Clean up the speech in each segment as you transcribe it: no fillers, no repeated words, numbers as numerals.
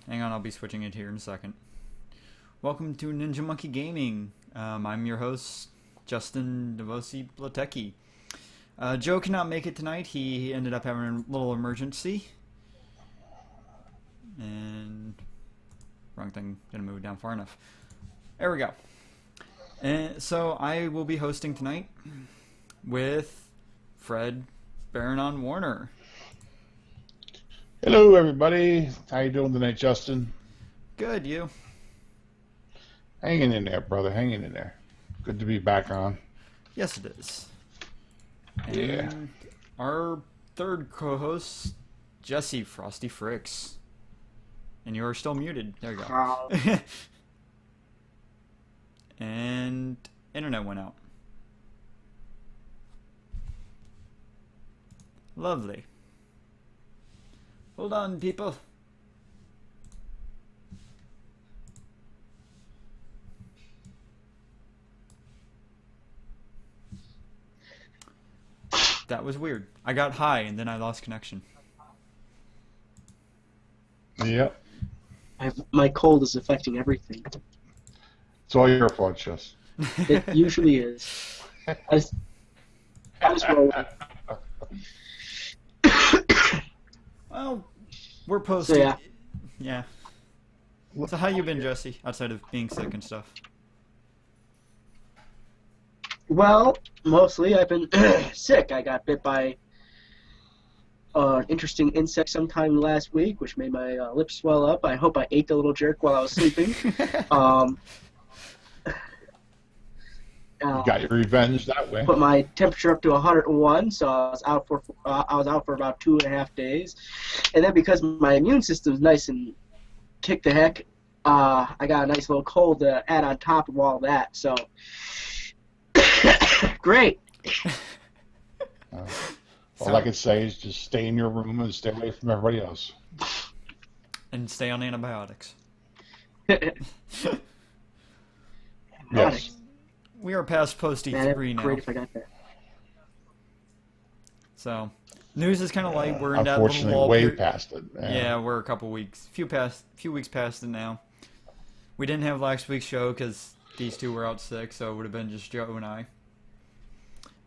Hang on, I'll be switching it here in a second. Welcome to Ninja Monkey Gaming. I'm your host, Justin Devosi Blatecki. Joe cannot make it tonight. He ended up having a little emergency. And... wrong thing. Didn't move it down far enough. There we go. And so I will be hosting tonight with Fred Baronon Warner. Hello, everybody. How you doing tonight, Justin? Good, you? Hanging in there, brother. Hanging in there. Good to be back on. Yes, it is. Yeah. And our third co-host, Jesse Frosty Fricks. And you're still muted. There you go. And internet went out. Lovely. Hold on, people. That was weird. I got high and then I lost connection. Yep. My cold is affecting everything. It's all your fault, Jess. It usually is. I was rolling. Well, we're posting. So, yeah. Yeah. So how you been, Jesse, outside of being sick and stuff? Well, mostly I've been sick. I got bit by an interesting insect sometime last week, which made my lips swell up. I hope I ate the little jerk while I was sleeping. You got your revenge that way. Put my temperature up to 101, so I was out for about 2.5 days, and then because my immune system's nice and kick the heck, I got a nice little cold to add on top of all that. So great. All I can say is just stay in your room and stay away from everybody else. And stay on antibiotics. Yes. We are past post E3 now. Great if I got that. So, news is kind of light. We're in that Unfortunately, little lull way period. past it. Yeah, we're a couple weeks, few weeks past it now. We didn't have last week's show because these two were out sick, so it would have been just Joe and I.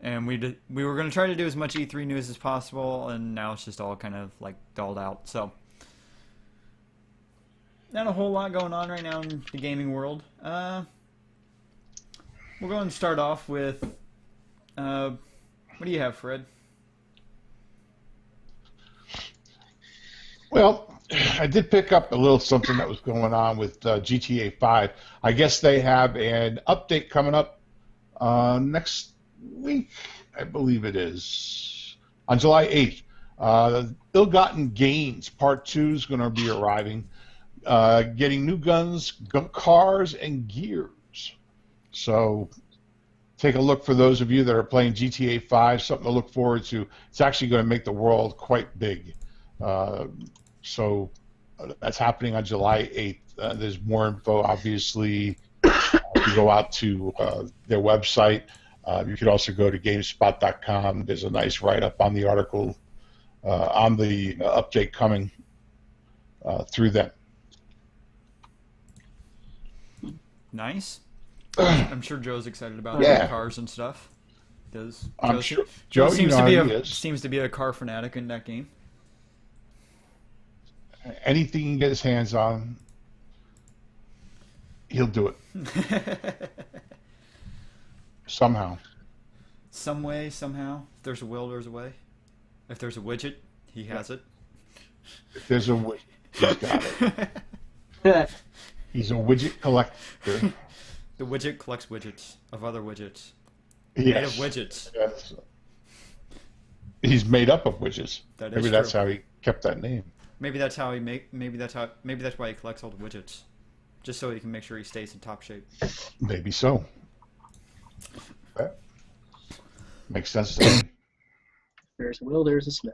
And we were going to try to do as much E3 news as possible, and now it's just all kind of like dulled out. So, not a whole lot going on right now in the gaming world. We'll go and start off with, what do you have, Fred? Well, I did pick up a little something that was going on with GTA 5. I guess they have an update coming up next week, I believe it is, on July 8th. Ill-Gotten Gains Part 2 is going to be arriving, getting new guns, cars, and gears. So take a look for those of you that are playing GTA 5, something to look forward to. It's actually going to make the world quite big. So that's happening on July 8th. There's more info, obviously. If you go out to their website, you could also go to GameSpot.com. There's a nice write-up on the article on the update coming through them. Nice. I'm sure Joe's excited about cars and stuff. Because I'm sure. Joe seems to be a car fanatic in that game. Anything he can get his hands on, he'll do it. Somehow. Some way, somehow. If there's a will, there's a way. If there's a widget, he has it. If there's a widget, he's got it. He's a widget collector. The widget collects widgets of other widgets. Yes. Made of widgets. Yes. He's made up of widgets. That is Maybe that's true. how he kept that name. Maybe that's how maybe that's why he collects all the widgets. Just so he can make sure he stays in top shape. Maybe so. That makes sense to me. There's a will, there's a smith.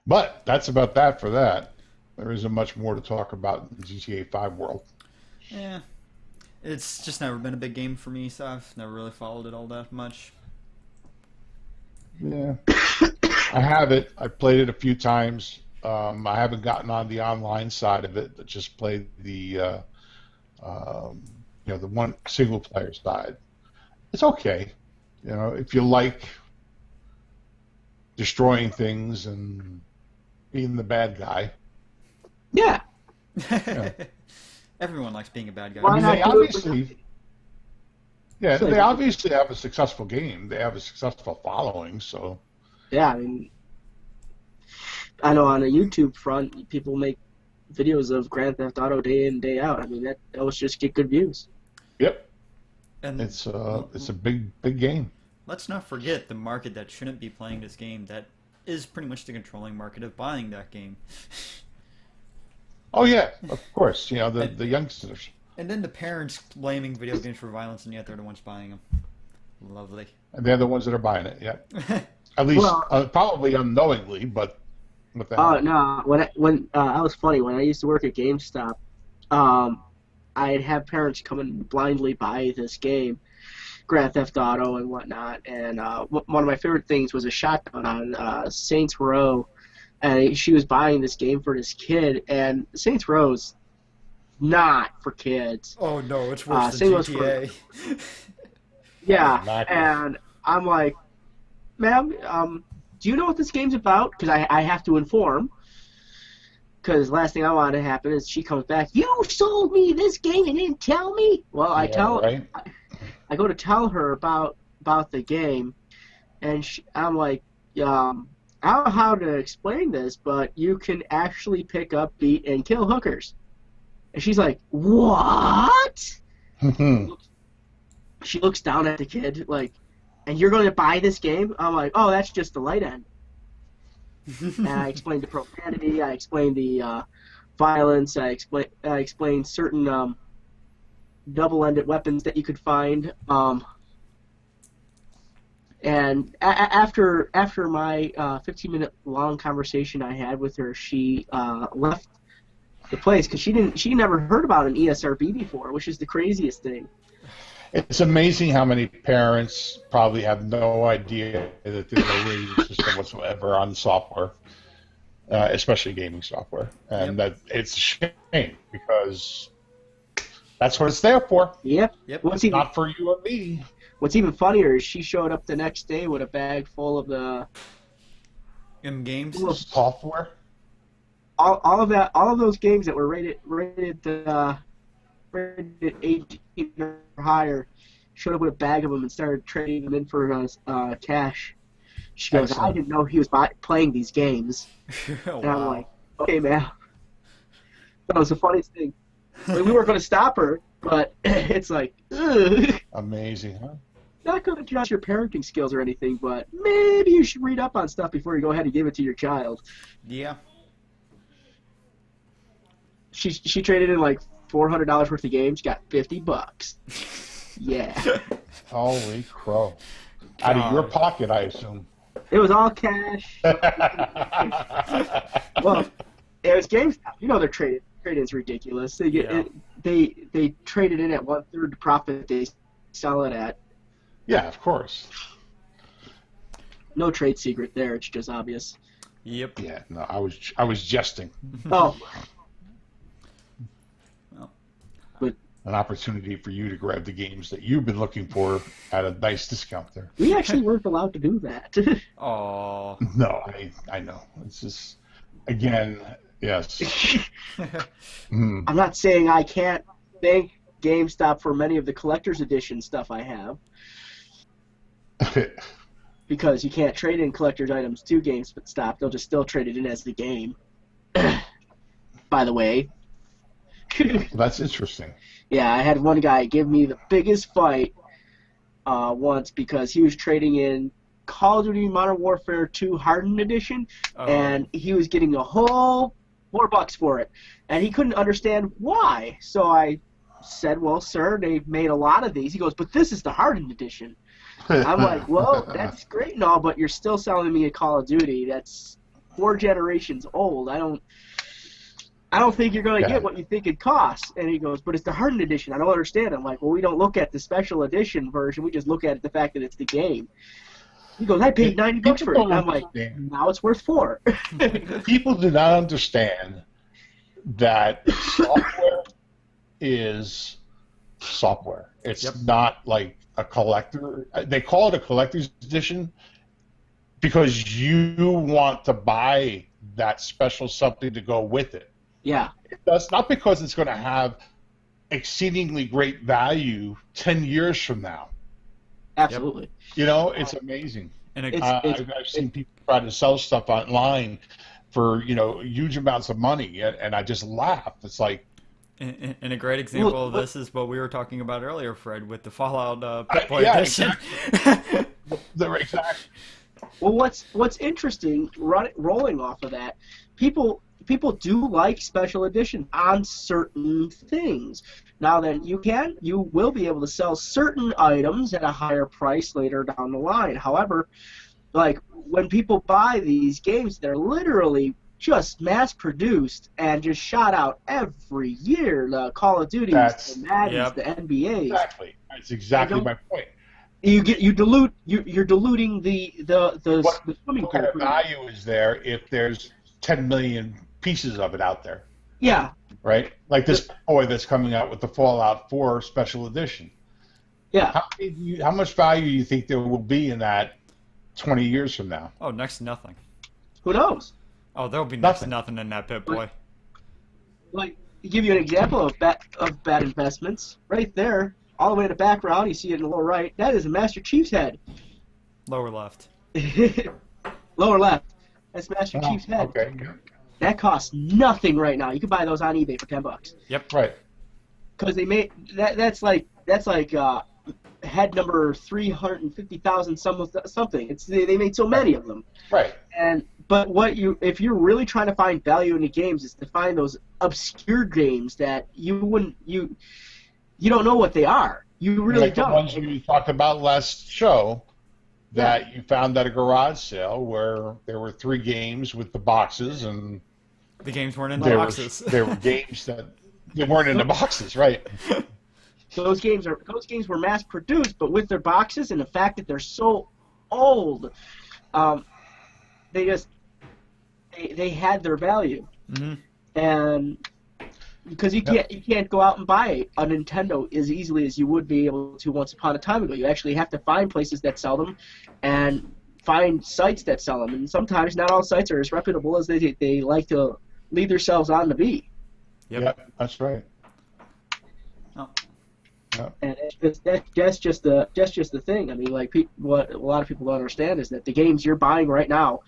But that's about that for that. There isn't much more to talk about in the GTA 5 world. Yeah. It's just never been a big game for me, so I've never really followed it all that much. Yeah. I have it. I played it a few times. I haven't gotten on the online side of it, but just played um, the one single player side. It's okay. If you like destroying things and being the bad guy. Yeah. Yeah. Everyone likes being a bad guy. Why not They do it obviously, yeah, Sorry, they go ahead. obviously have a successful game. They have a successful following. So Yeah, I mean, I know on a YouTube front, people make videos of Grand Theft Auto day in, day out. I mean, that was just get good views. yep, And it's a big game. let's not forget the market that shouldn't be playing this game that is pretty much the controlling market of buying that game. Oh yeah, of course. The youngsters. And then the parents blaming video games for violence, and yet they're the ones buying them. Lovely. And they're the ones that are buying it. Yeah, at least Well, probably unknowingly, but what the hell? no, when I was funny when I used to work at GameStop, I'd have parents come and blindly buy this game, Grand Theft Auto and whatnot. And one of my favorite things was a shotgun on Saints Row, and she was buying this game for this kid. And Saints Row's not for kids. Oh no, it's worse same than goes for- GTA. Yeah, Exactly. and I'm like, ma'am, do you know what this game's about? Because I have to inform. Because last thing I want to happen is she comes back, you sold me this game and didn't tell me? Well, I Yeah, right. I go to tell her about the game, and I'm like, I don't know how to explain this, but you can actually pick up, beat, and kill hookers. And she's like, what? She looks down at the kid like, and you're going to buy this game? I'm like, oh, that's just the light end. And I explained the profanity, I explained the violence, I explained certain double-ended weapons that you could find. And after my 15-minute long conversation I had with her, she left the place because she never heard about an ESRB before, which is the craziest thing. It's amazing how many parents probably have no idea that there's no rating system whatsoever on software, especially gaming software, and that it's a shame because that's what it's there for. Yep. Yep. Not for you and me. What's even funnier is she showed up the next day with a bag full of the In games. Software. all of those games that were rated 18 or higher. Showed up with a bag of them and started trading them in for cash. She goes, Excellent. I didn't know he was playing these games. Oh, And I'm wow. like, okay, man. That was the funniest thing. Like, we weren't going to stop her, but it's like, ugh. Amazing, huh? Not going to judge your parenting skills or anything, but maybe you should read up on stuff before you go ahead and give it to your child. Yeah. She traded in like $400 worth of games, got $50. Yeah. Holy crow! Out of your pocket, I assume. It was all cash. Well, it was GameStop. You know their trade-in's ridiculous. They get Yeah. they trade it in at 1/3 the profit they sell it at. Yeah, of course. No trade secret there. It's just obvious. Yep. Yeah, no, I was jesting. Oh, An opportunity for you to grab the games that you've been looking for at a nice discount there. we actually weren't allowed to do that. Aw. No, I know. It's just, again, yes. Mm. I'm not saying I can't thank GameStop for many of the collector's edition stuff I have, because you can't trade in collector's items to GameStop. They'll just still trade it in as the game. By the way. That's interesting. Yeah, I had one guy give me the biggest fight once because he was trading in Call of Duty Modern Warfare 2 Hardened Edition, Oh. and he was getting a whole $4 for it, and he couldn't understand why. So I said, well, sir, they made a lot of these. He goes, but this is the Hardened Edition. I'm like, well, that's great and all, but you're still selling me a Call of Duty that's 4 generations old. I don't think you're going to Yeah. get what you think it costs. And he goes, but it's the Hardened Edition. I don't understand. I'm like, well, we don't look at the special edition version. We just look at the fact that it's the game. He goes, I paid $90 for it. People And I'm like, understand. now it's worth $4. People do not understand that software is software. It's Yep. not like a collector. They call it a collector's edition because you want to buy that special something to go with it. Yeah, That's not because it's going to have exceedingly great value 10 years from now. absolutely. You know, it's amazing. And it, I've seen people try to sell stuff online for, huge amounts of money, and I just laugh. It's like, and a great example of this is what we were talking about earlier, Fred, with the Fallout Pip-Boy yeah, edition. they're exact. Well, what's interesting, rolling off of that, people do like special edition on certain things. Now that you will be able to sell certain items at a higher price later down the line. However, like when people buy these games, they're literally just mass produced and just shot out every year. The Call of Duties, That's- the Maddens, Yep. the NBAs. Exactly. That's exactly don't- my point. You're diluting the swimming What kind pool. of value is there if there's 10 million pieces of it out there, Yeah, right? Like this boy that's coming out with the Fallout 4 special edition. yeah. How much value do you think there will be in that 20 years from now? Oh, next to nothing. Who knows? Oh, there'll be next to Nothing. nothing in that Pip-Boy. Like, to give you an example of bad investments, right there, all the way in the background, you see it in the lower right, that is a Master Chief's head. Lower left. Lower left, that's Master Chief's head. Okay. That costs nothing right now. You can buy those on eBay for $10. Yep. Right. Because they made that's like head number 350,000 something. They made so many of them. Right. But if you're really trying to find value in the games, is to find those obscure games that you don't know what they are. You really Like don't. the ones you talked about last show that you found at a garage sale where there were 3 games with the boxes, and The games weren't in the there boxes. were games that they weren't in the boxes, right? Those games were mass produced, but with their boxes and the fact that they're so old, they had their value. Mm-hmm. And because you can't go out and buy a Nintendo as easily as you would be able to once upon a time ago. You actually have to find places that sell them and find sites that sell them. And sometimes not all sites are as reputable as they like to lead themselves on to be. Yep. That's right. Oh. And that's just the thing. I mean, like what a lot of people don't understand is that the games you're buying right now,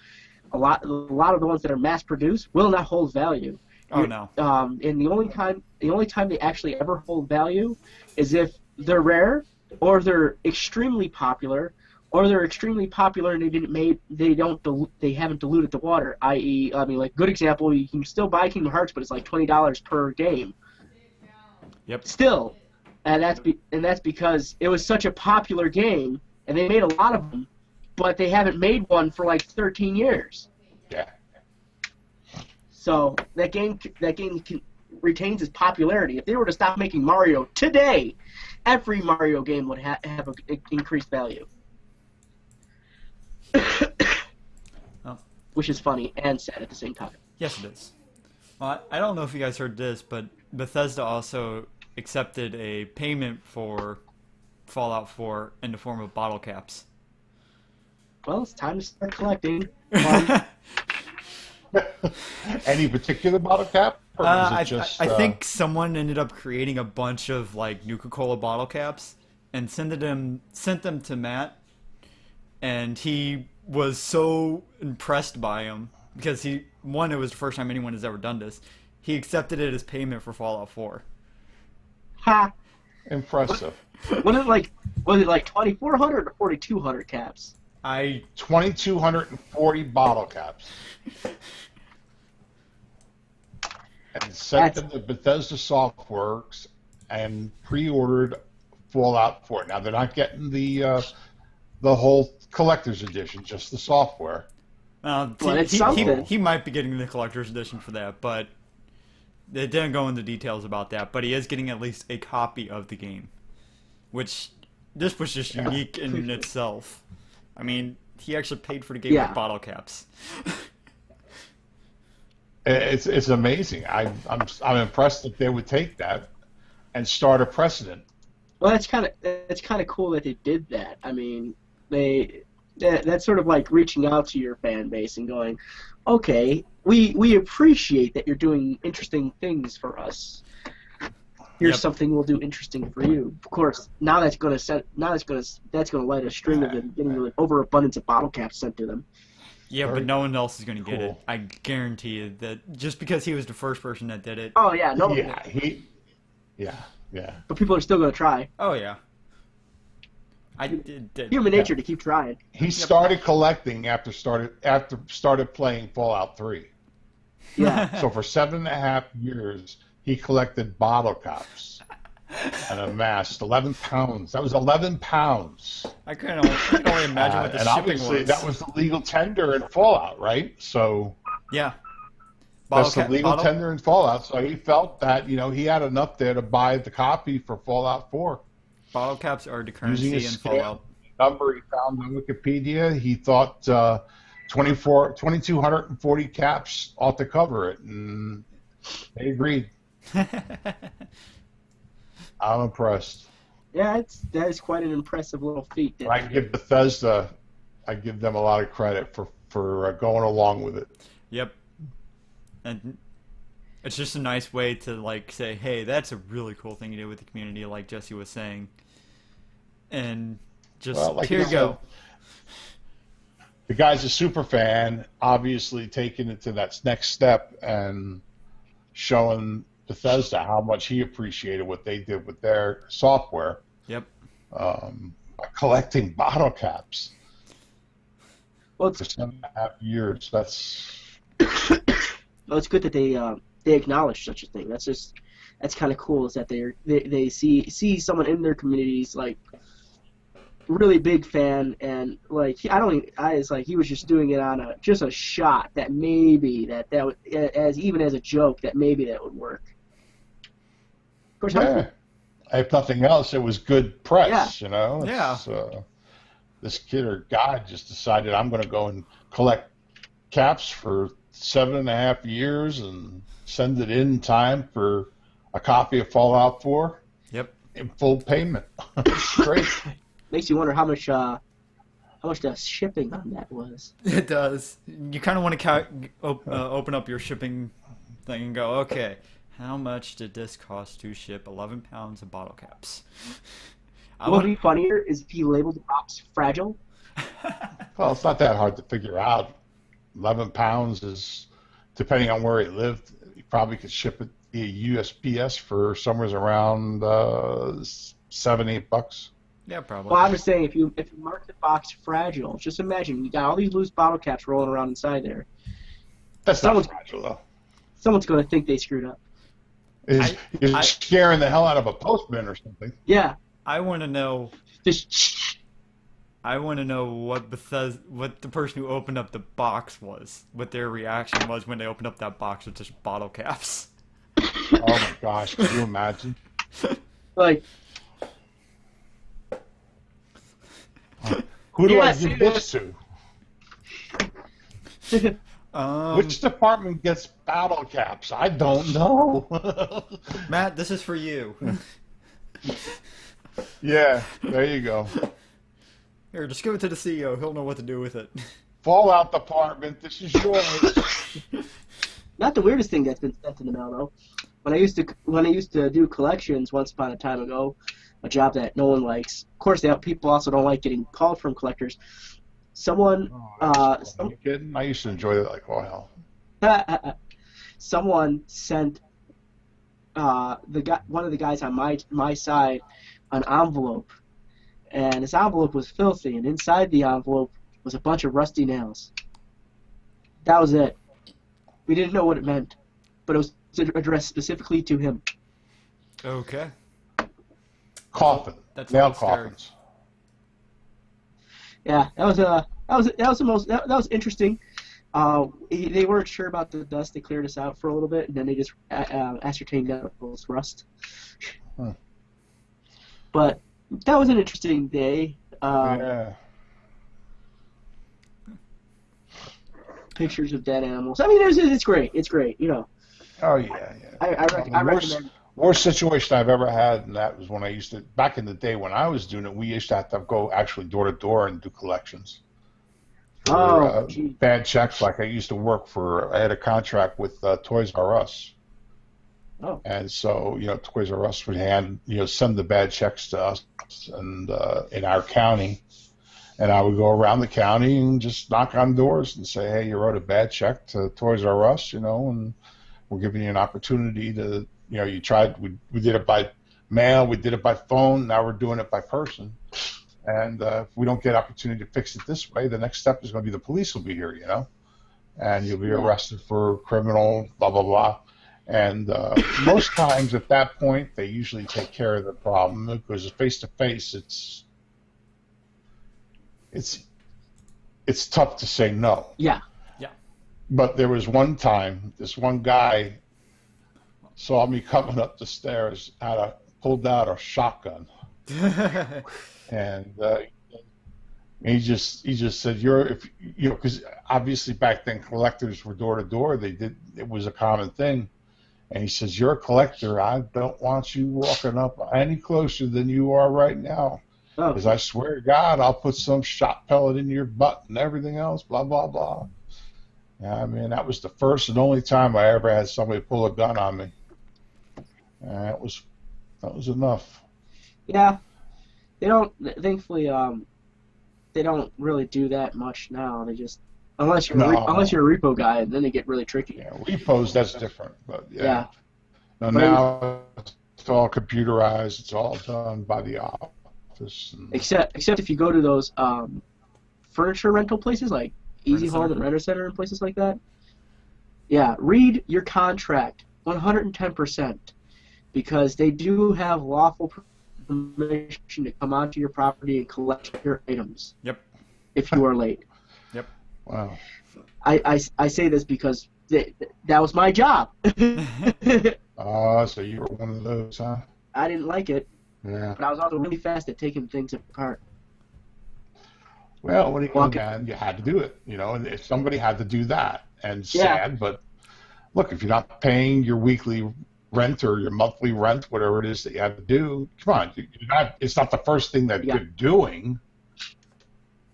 a lot of the ones that are mass produced will not hold value. Oh no. And the only time they actually ever hold value is if they're rare, or they're extremely popular, or they're extremely popular and they haven't diluted the water. I.e., I mean, like good example, you can still buy Kingdom Hearts, but it's like $20 per game. Yep. Still, and that's because it was such a popular game, and they made a lot of them, but they haven't made one for like 13 years. Yeah. So that game retains its popularity. If they were to stop making Mario today, every Mario game would have an increased value. Oh. Which is funny and sad at the same time. Yes, it is. Well, I don't know if you guys heard this, but Bethesda also accepted a payment for Fallout 4 in the form of bottle caps. Well, it's time to start collecting. Any particular bottle cap? Or is it just, I think someone ended up creating a bunch of like Nuka-Cola bottle caps and sent them to Matt, and he was so impressed by them because it was the first time anyone has ever done this. He accepted it as payment for Fallout 4. Ha! impressive. Was it like 2,400 or 4,200 caps? 2,240 bottle caps. And sent them to Bethesda Softworks and pre-ordered Fallout 4. Now they're not getting the whole collector's edition, just the software. Well, it's something. He might be getting the collector's edition for that, but they didn't go into details about that. But he is getting at least a copy of the game, which this was just unique in itself. I mean, he actually paid for the game Yeah. with bottle caps. It's amazing. I'm impressed that they would take that and start a precedent. Well, it's kind of cool that they did that. I mean, that's sort of like reaching out to your fan base and going, okay, we appreciate that you're doing interesting things for us. Here's Yep. something we'll do interesting for you. Of course, now that's gonna light a string of them getting an overabundance of bottle caps sent to them. Yeah, Very but no one else is going to get it. cool. I guarantee you that just because he was the first person that did it. Oh yeah, no, Yeah, yeah. but people are still gonna try. Oh yeah. I did. Human nature to keep trying. He started collecting after started playing Fallout 3. Yeah. So for 7.5 years, he collected bottle caps and amassed 11 pounds. That was 11 pounds. I can only imagine what the And shipping obviously, was. that was the legal tender in Fallout, right? So Yeah. that's the legal bottle- tender in Fallout. So he felt that he had enough there to buy the copy for Fallout 4. Bottle caps are the Using currency a in Fallout. number he found on Wikipedia, he thought 2,240 caps ought to cover it, and they agreed. I'm impressed. Yeah, that is quite an impressive little feat. And I give Bethesda, I give them a lot of credit for going along with it. Yep. And it's just a nice way to like say, hey, that's a really cool thing to do with the community, like Jesse was saying. And just Well, like here you you go. The guy's a super fan, obviously taking it to that next step and showing Bethesda how much he appreciated what they did with their software. Yep. By collecting bottle caps Well, for 7.5 years. That's well, it's good that they acknowledge such a thing. That's kind of cool. Is that they see someone in their communities like really big fan, and like it's like he was just doing it on a shot that maybe that would, as even as a joke, that maybe that would work. Of course, yeah. If nothing else, it was good press. Yeah. Yeah. This kid or guy just decided I'm going to go and collect caps for 7.5 years and send it in time for a copy of Fallout 4 Yep. in full payment. Great. makes you wonder how much the shipping on that was. It does. You kind of want to open up your shipping thing and go, okay, how much did this cost to ship 11 pounds of bottle caps? What would be funnier is if he labeled the box fragile. Well, it's not that hard to figure out. 11 pounds is, depending on where he lived, he probably could ship it via USPS for somewhere around $7-8. Yeah, probably. Well, I'm just saying, if you mark the box fragile, just imagine you got all these loose bottle caps rolling around inside there. That's Someone's- not fragile, though. Someone's going to think they screwed up. You're scaring the hell out of a postman or something. Yeah. I want to know. Just what the person who opened up the box was, what their reaction was when they opened up that box with just bottle caps. Oh my gosh, can you imagine? like, Who do Yeah, I see give this to? Which department gets bottle caps? I don't know. Matt, this is for you. Yeah, there you go. Here, just give it to the CEO. He'll know what to do with it. Fallout department, this is yours. not the weirdest thing that's been sent in the mail though. When I used to do collections once upon a time ago, a job that no one likes. Of course, people also don't like getting called from collectors. Someone, Are you kidding? I used to enjoy that like oh hell. someone sent one of the guys on my side an envelope, and this envelope was filthy, and inside the envelope was a bunch of rusty nails. That was it. We didn't know what it meant, but it was addressed specifically to him. Okay. Coffin. That's Nail not scary. coffins. Yeah, that was interesting. They weren't sure about the dust. They cleared us out for a little bit, and then they just ascertained that it was rust. Hmm. But that was an interesting day. Yeah. pictures of dead animals. I mean, it's great. It's great. You know. Oh yeah, yeah. I recommend. Worst situation I've ever had, and that was when I used to, back in the day when I was doing it, we used to have to go actually door to door and do collections. For, bad checks. Like I used to work for, I had a contract with Toys R Us. Oh. And so, Toys R Us would send the bad checks to us and in our county. And I would go around the county and just knock on doors and say, hey, you wrote a bad check to Toys R Us, and we're giving you an opportunity to, you tried, we did it by mail, we did it by phone, now we're doing it by person. And if we don't get opportunity to fix it this way, the next step is going to be the police will be here, and you'll be arrested for criminal, blah, blah, blah. And most times at that point, they usually take care of the problem because face-to-face, it's tough to say no. Yeah. Yeah. But there was one time, this one guy saw me coming up the stairs, pulled out a shotgun, and he just said, because obviously back then collectors were door to door. It was a common thing, and he says, you're a collector. I don't want you walking up any closer than you are right now, because I swear to God, I'll put some shot pellet in your butt and everything else, blah blah blah. Yeah, I mean, that was the first and only time I ever had somebody pull a gun on me. That was enough. Yeah, they don't. Thankfully, they don't really do that much now. They just unless you're a repo guy, then they get really tricky. Yeah, repos that's different, but yeah. Yeah. Now it's all computerized. It's all done by the office. Except if you go to those furniture rental places like Easy Home and Renter Center and places like that. Yeah, read your contract 110%. Because they do have lawful permission to come onto your property and collect your items. Yep. If you are late. Yep. Wow. I say this because that was my job. So you were one of those, huh? I didn't like it. Yeah. But I was also really fast at taking things apart. Well, what do you do? You had to do it, and if somebody had to do that, and sad, but look, if you're not paying your weekly rent or your monthly rent, whatever it is that you have to do, come on, it's not the first thing that you're doing.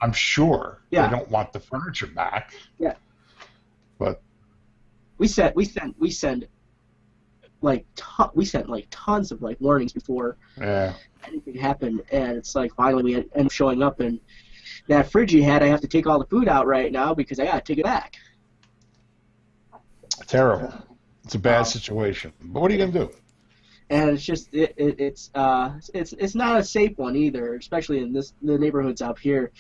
I'm sure they don't want the furniture back. Yeah. But we sent tons of warnings before anything happened, and it's like finally we end up showing up, and that fridge you had, I have to take all the food out right now because I got to take it back. Terrible. It's a bad situation. But what are you going to do? And it's just it's not a safe one either, especially in the neighborhoods out here.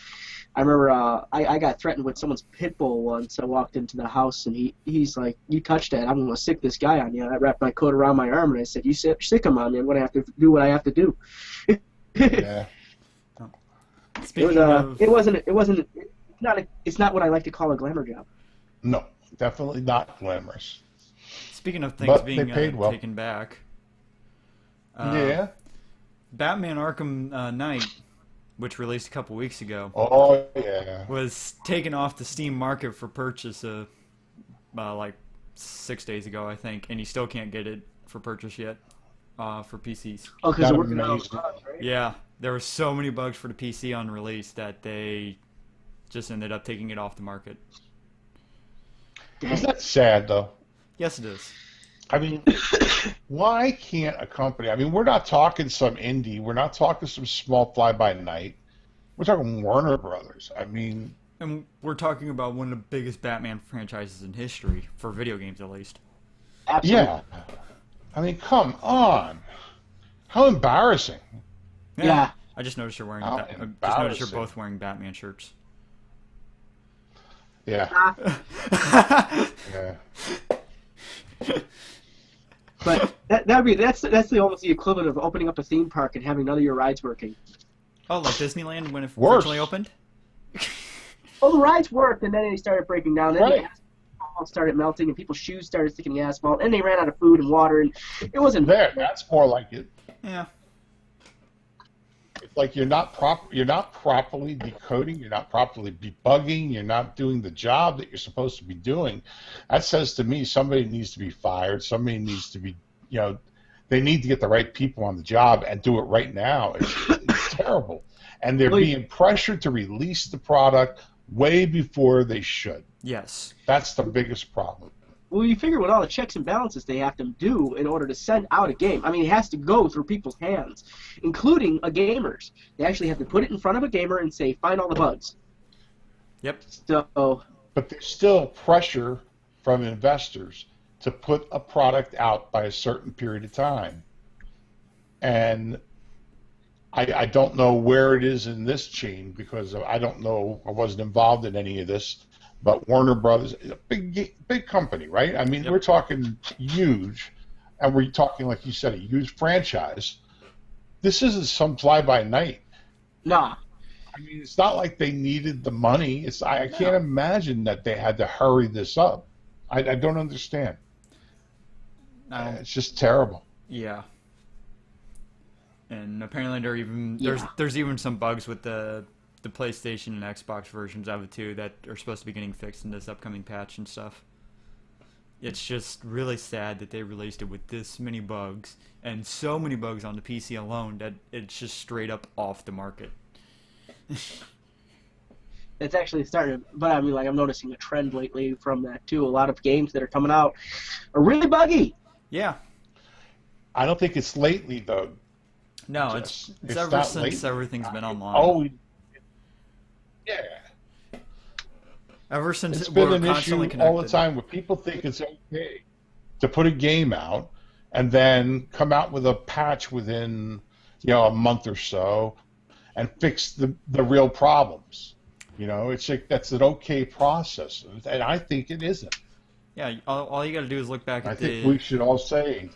I remember I got threatened with someone's pit bull once. I walked into the house and he's like, "You touched that, I'm going to sick this guy on you." I wrapped my coat around my arm and I said, "You sick him on me. I'm going to have to do what I have to do." Yeah. It's not what I like to call a glamour job. No, definitely not glamorous. Speaking of things but being well. taken back, Batman Arkham Knight, which released a couple weeks ago, was taken off the Steam market for purchase like 6 days ago, I think, and you still can't get it for purchase yet for PCs. Oh, because they're working on bugs, right? Yeah, there were so many bugs for the PC on release that they just ended up taking it off the market. Isn't that sad, though? Yes, it is. I mean, why can't a company... I mean, we're not talking some indie. We're not talking some small fly-by-night. We're talking Warner Brothers. I mean... And we're talking about one of the biggest Batman franchises in history, for video games at least. Absolutely. Yeah. I mean, come on. How embarrassing. Yeah. I just noticed you're wearing... you're both wearing Batman shirts. Yeah. Yeah. But that's the almost the equivalent of opening up a theme park and having none of your rides working. Oh, like Disneyland when it originally opened? Well, the rides worked, and then they started breaking down. Then Right. the asphalt started melting, and people's shoes started sticking in the asphalt, and they ran out of food and water, and it wasn't There, that's more like it. Yeah. It's like you're not properly decoding, you're not properly debugging, you're not doing the job that you're supposed to be doing. That says to me somebody needs to be fired, somebody needs to be, they need to get the right people on the job and do it right now. It's terrible. And they're being pressured to release the product way before they should. Yes. That's the biggest problem. Well, you figure what all the checks and balances they have to do in order to send out a game. I mean, it has to go through people's hands, including a gamer's. They actually have to put it in front of a gamer and say, find all the bugs. Yep. So, but there's still pressure from investors to put a product out by a certain period of time. And I don't know where it is in this chain because I don't know, I wasn't involved in any of this. But Warner Brothers is a big company, right? I mean, we're talking huge, and we're talking, like you said, a huge franchise. This isn't some fly-by-night. nah. I mean, it's not like they needed the money. I can't imagine that they had to hurry this up. I don't understand. It's just terrible. Yeah. And apparently there's even some bugs with the PlayStation and Xbox versions of it too that are supposed to be getting fixed in this upcoming patch and stuff. It's just really sad that they released it with this many bugs and so many bugs on the PC alone that it's just straight up off the market. It's actually starting, but I mean, like, I'm noticing a trend lately from that too. A lot of games that are coming out are really buggy. Yeah. I don't think it's lately though. No, it's ever since lately. Everything's been online. Oh, yeah. Ever since it's been an issue connected. All the time where people think it's okay to put a game out and then come out with a patch within a month or so and fix the real problems. It's like that's an okay process, and I think it isn't. Yeah, all you got to do is look back at I think we should all say.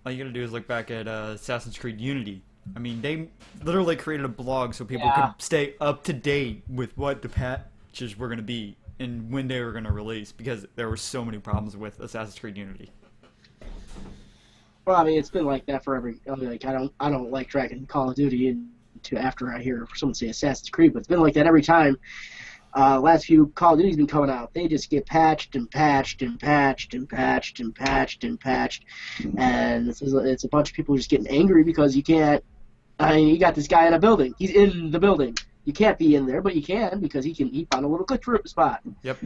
All you got to do is look back at Assassin's Creed Unity. I mean, they literally created a blog so people could stay up to date with what the patches were going to be and when they were going to release, because there were so many problems with Assassin's Creed Unity. Well, I mean, it's been like that for every. Like, I don't like dragging Call of Duty into after I hear someone say Assassin's Creed, but it's been like that every time. Last few Call of Duty's been coming out. They just get patched and patched and patched and patched and patched and patched, and it's a bunch of people just getting angry because you can't. I mean, you got this guy in a building. He's in the building. You can't be in there, but you can because he found a little glitch spot. Yep.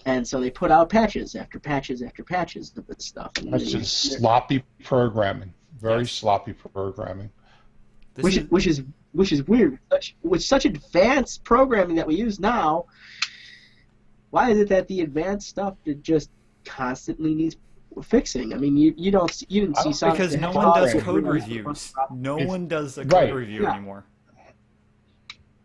And so they put out patches after patches after patches of this stuff. That's just sloppy programming. Very sloppy programming. Which is weird. With such advanced programming that we use now, why is it that the advanced stuff that just constantly needs fixing? I mean, you didn't see something because no one does code reviews. No one does a code review anymore.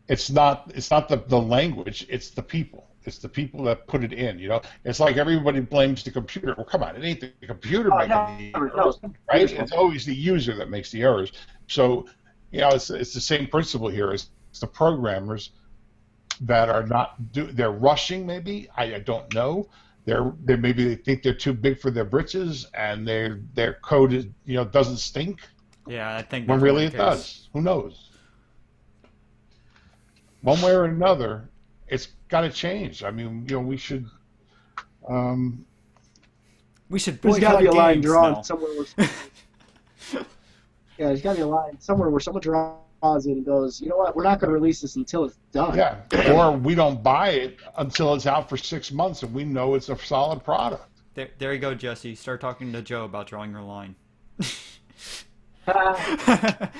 It's not the language. It's the people. It's the people that put it in. It's like everybody blames the computer. Well, come on, it ain't the computer making the errors, right? It's always the user that makes the errors. So, it's the same principle here. It's the programmers that are they're rushing. Maybe I don't know. Maybe they think they're too big for their britches, and their code is doesn't stink. Yeah, I think. When really it does. Who knows? One way or another, it's got to change. I mean, we should. There's got to be a line drawn somewhere. Yeah, there's got to be a line somewhere where someone draws it and goes, you know what? We're not going to release this until it's done. Yeah, or we don't buy it until it's out for 6 months and we know it's a solid product. There you go, Jesse. Start talking to Joe about drawing your line. But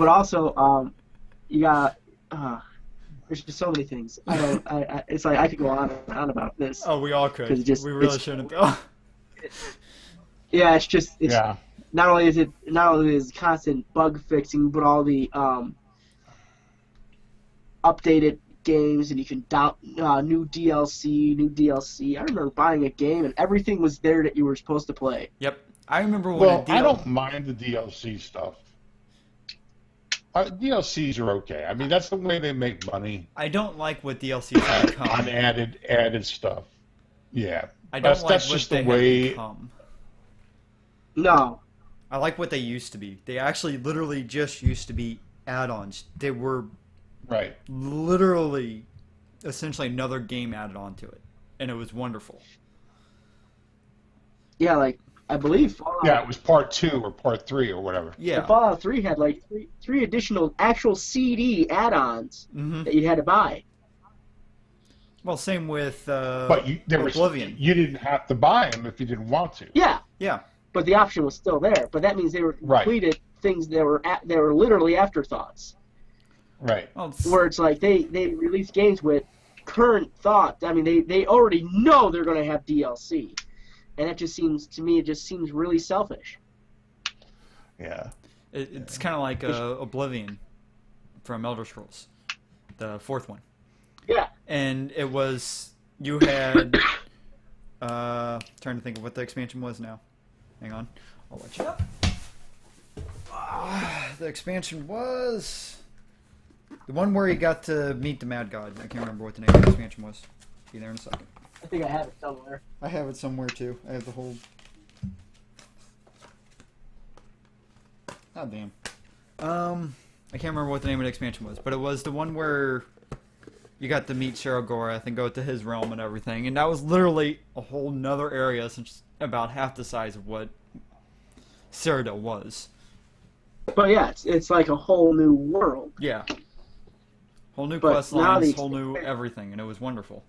also, you got. There's just so many things. It's like I could go on and on about this. Oh, we all could. We really shouldn't though. Yeah, it's not only is constant bug fixing, but all the updated games, and you can download new DLC. I remember buying a game and everything was there that you were supposed to play. Yep, I remember when. I don't mind the DLC stuff. DLCs are okay. I mean, that's the way they make money. I don't like what DLCs have become. On added stuff. Yeah. I don't like That's what just they the have way. become. No. I like what they used to be. They actually literally just used to be add-ons. They were Right. literally essentially another game added onto it, and it was wonderful. Yeah, like I believe Fallout. Yeah, it was part 2 or part 3 or whatever. Yeah. Fallout 3 had like three additional actual CD add-ons Mm-hmm. that you had to buy. Well, same with But Oblivion. you didn't have to buy them if you didn't want to. Yeah, Yeah. but the option was still there. But that means they were completed things that were literally afterthoughts. Right. Well, Where it's like they release games with current thought. I mean, they already know they're going to have DLC, and that just seems to me really selfish. Yeah. it's kind of like Oblivion from Elder Scrolls, the 4th one. Yeah. And it was, you had, trying to think of what the expansion was now. Hang on, I'll let you know. The expansion was the one where you got to meet the Mad God. I can't remember what the name of the expansion was. Be there in a second. I think I have it somewhere. I have it somewhere too. I have the whole. Oh damn. I can't remember what the name of the expansion was, but it was the one where you got to meet Cheryl Gorath and go to his realm and everything, and that was literally a whole nother area, since about half the size of what Cyrodiil was. But yeah, it's like a whole new world. Yeah. Whole new But quest now lines, the whole new everything, and it was wonderful.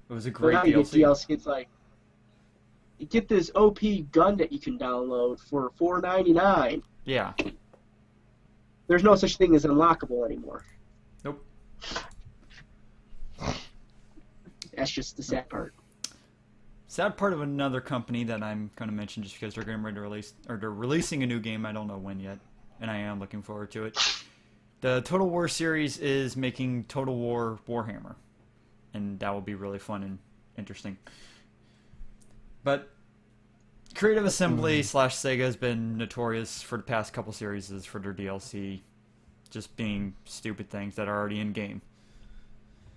It was a great But now you get DLC. DLC. It's like you get this OP gun that you can download for $4.99. Yeah. There's no such thing as unlockable anymore. Nope. That's just the sad part. Sad part of another company that I'm going to mention just because they're getting ready to release, or they're releasing a new game. I don't know when yet, and I am looking forward to it. The Total War series is making Total War Warhammer, and that will be really fun and interesting. But Creative Assembly / Sega has been notorious for the past couple series for their DLC just being stupid things that are already in game.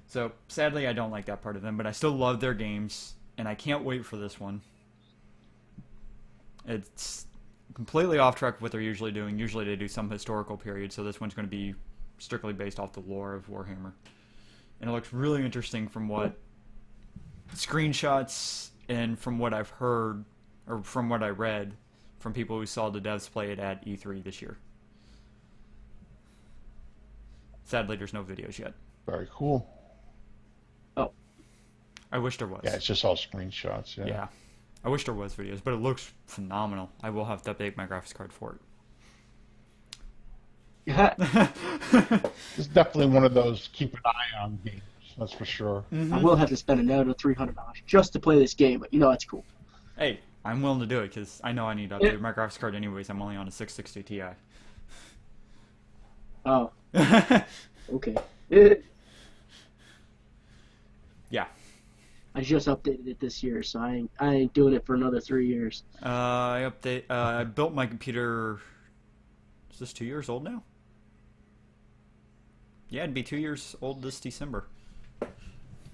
So sadly, I don't like that part of them, but I still love their games, and I can't wait for this one. It's completely off track with what they're usually doing. Usually they do some historical period, so this one's going to be strictly based off the lore of Warhammer. And it looks really interesting from what screenshots and from what I've heard, or from what I read, from people who saw the devs play it at E3 this year. Sadly, there's no videos yet. Very cool. Oh. I wish there was. Yeah, it's just all screenshots. Yeah. Yeah. I wish there was videos, but it looks phenomenal. I will have to update my graphics card for Yeah. it. It's definitely one of those keep an eye on games. That's for sure. I will have to spend another $300 just to play this game, but that's cool. Hey, I'm willing to do it because I know I need to update my graphics card anyways. I'm only on a 660 Ti. Oh, okay. Yeah. I just updated it this year, so I ain't doing it for another 3 years. I built my computer. Is this 2 years old now? Yeah, it'd be 2 years old this December.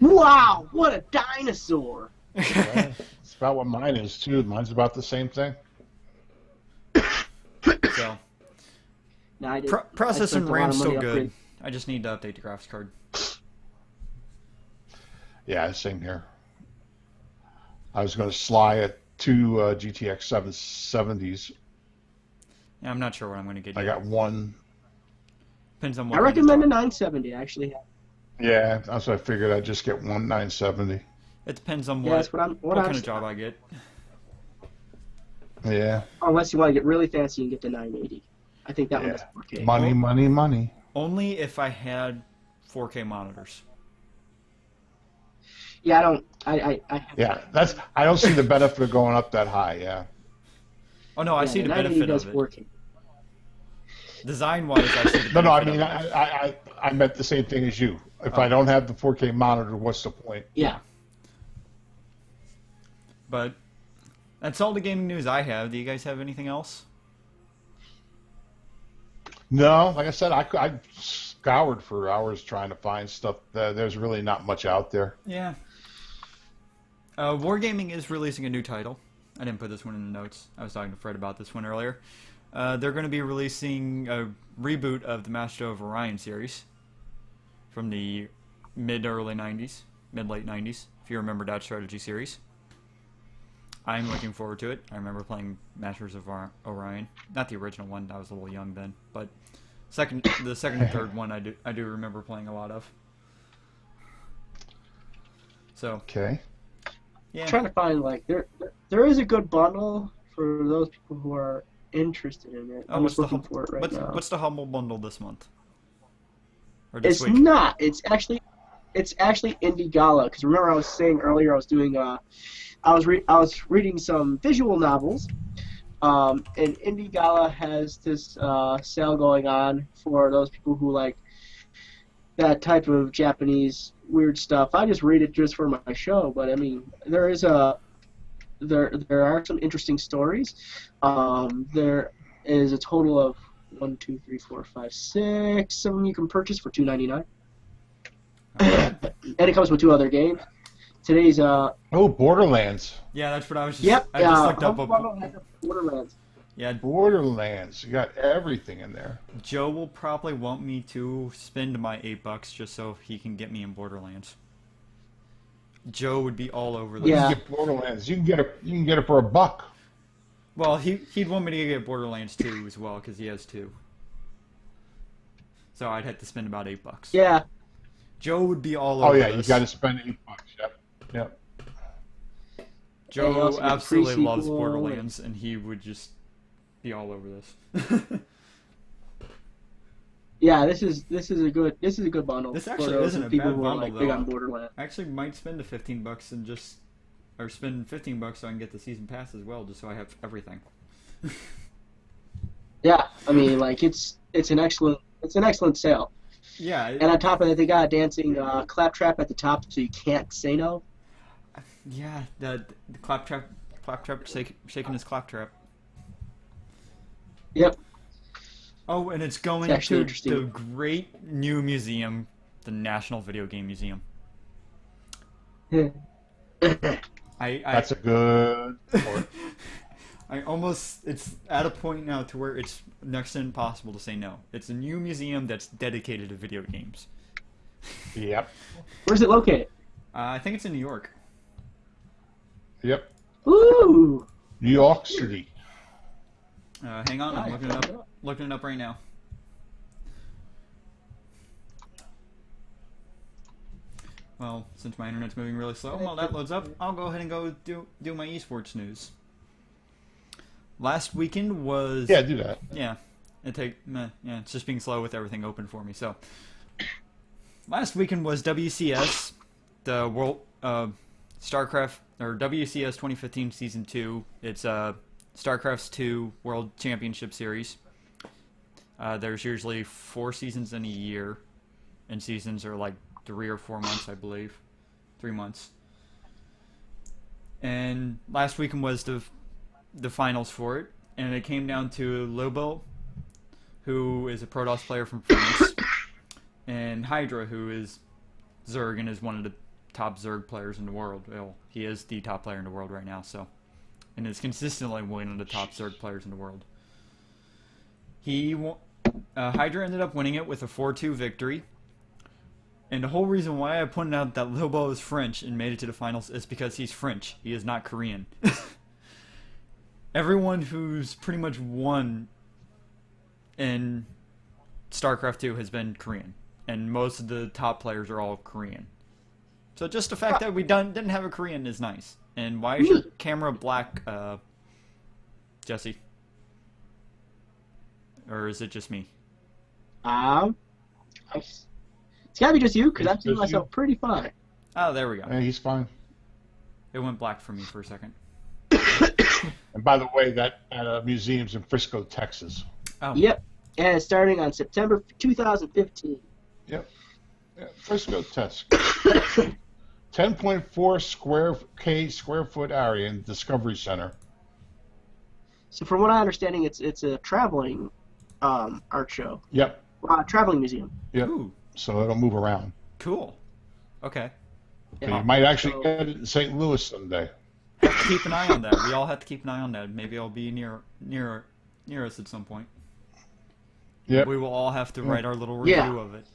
Wow, what a dinosaur! Yeah, it's about what mine is too. Mine's about the same thing. So No, I did, process I spent and a lot of RAM's still money good. upgrading. I just need to update the graphics card. Yeah, same here. I was going to sly at two GTX 770s. Yeah, I'm not sure what I'm going to get. I yet. got one. Depends on I what. recommend a 970. I actually have. Yeah, that's what I figured. I'd just get one 970. It depends on Yeah, that's what what I'm kind of job I get. Yeah. Unless you want to get really fancy and get the 980. I think that Yeah. one's 4K. Money, money, money. Only if I had 4K monitors. Yeah, I don't. I have. Yeah, that's. I don't see the benefit of going up that high. Yeah. Oh no, I see the benefit does of it. 4K. Design-wise, I see the benefit. No, I mean, of it. I meant the same thing as you. If I don't have the 4K monitor, what's the point? Yeah. But that's all the gaming news I have. Do you guys have anything else? No, like I said, I scoured for hours trying to find stuff. There's really not much out there. Yeah. Wargaming is releasing a new title. I didn't put this one in the notes. I was talking to Fred about this one earlier. They're going to be releasing a reboot of the Master of Orion series from the mid-late 90s, if you remember that strategy series. I'm looking forward to it. I remember playing Masters of Orion. Not the original one, I was a little young then, but the second and third one I do remember playing a lot of. So, Okay. yeah. I'm trying to find there is a good bundle for those people who are interested in it. I'm just looking for it right now. What's the Humble Bundle this month? Or this It's week? not. It's actually Indie Gala. Because remember, I was saying earlier, I was doing I was reading some visual novels. And Indie Gala has this sale going on for those people who like that type of Japanese weird stuff. I just read it just for my show, but I mean, there are some interesting stories. There is a total of 1, 2, 3, 4, 5, 6 of them you can purchase for $2.99. And it comes with 2 other games. Today's Borderlands. Yeah, that's what I was just. Yep. I just looked up. Humble Bundle has Borderlands. Yeah, Borderlands. You got everything in there. Joe will probably want me to spend my $8 just so he can get me in Borderlands. Joe would be all over this. Yeah. You can get Borderlands. You can get it for $1. Well, he'd want me to get Borderlands 2 as well because he has 2. So I'd have to spend about $8. Yeah. Joe would be all over Oh yeah, this. you got to spend $8. Yep. Joe absolutely loves pre-sequel. Borderlands, and he would just be all over this. Yeah, this is a good bundle. This actually for those isn't a people bad who are bundle, like big though. on Borderlands. I actually might spend the $15 and or spend $15 so I can get the season pass as well, just so I have everything. Yeah, I mean, like it's an excellent sale. Yeah. And on top of that, they got a dancing claptrap at the top, so you can't say no. Yeah, the claptrap shaking his claptrap. Yep. Oh, and it's going actually to interesting. the great new museum, the National Video Game Museum. That's a good point. It's at a point now to where it's next to impossible to say no. It's a new museum that's dedicated to video games. Yep. Where's it located? I think it's in New York. Yep. Ooh. New York City. Hang on, I'm looking it up right now. Well, since my internet's moving really slow, while that loads up, I'll go ahead and go do my esports news. Last weekend was Yeah, do that. yeah, it's just being slow with everything open for me. So last weekend was WCS, the World StarCraft or WCS 2015 Season 2. It's StarCraft's 2 World Championship Series. There's usually 4 seasons in a year, and seasons are like 3 or 4 months, I believe. 3 months. And last weekend was the finals for it, and it came down to Lobo, who is a Protoss player from France, and Hydra, who is Zerg and is one of the top Zerg players in the world. Well, he is the top player in the world right now, so, and is consistently one of the top Zerg players in the world. Hydra ended up winning it with a 4-2 victory. And the whole reason why I pointed out that Lobo is French and made it to the finals is because he's French. He is not Korean. Everyone who's pretty much won in StarCraft 2 has been Korean. And most of the top players are all Korean. So just the fact that we didn't have a Korean is nice. And why is your camera black, Jesse? Or is it just me? It's gotta be just you, because It's I'm seeing just myself you. pretty fine. Oh, there we go. Yeah, he's fine. It went black for me for a second. And by the way, that museum's in Frisco, Texas. Oh. Yep. And it's starting on September 2015. Yep. Yeah, Frisco, Texas. 10.4 square foot area in Discovery Center. So from what I understanding, it's a traveling art show. Yep. Traveling museum. Yep. Ooh, So it'll move around. cool. Okay. So you might actually get it in St. Louis someday. Have to keep an eye on that. We all have to keep an eye on that. Maybe I'll be near us at some point. Yep. We will all have to write our little review Yeah. of it.